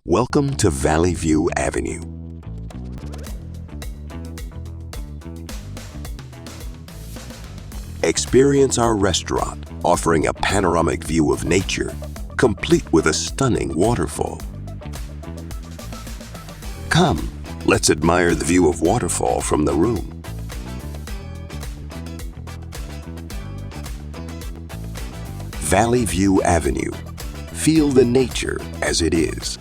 Welcome to Valley View Avenue. Experience our restaurant offering a panoramic view of nature, complete with a stunning waterfall. Come, let's admire the view of waterfall from the room. Valley View Avenue. Feel the nature as it is.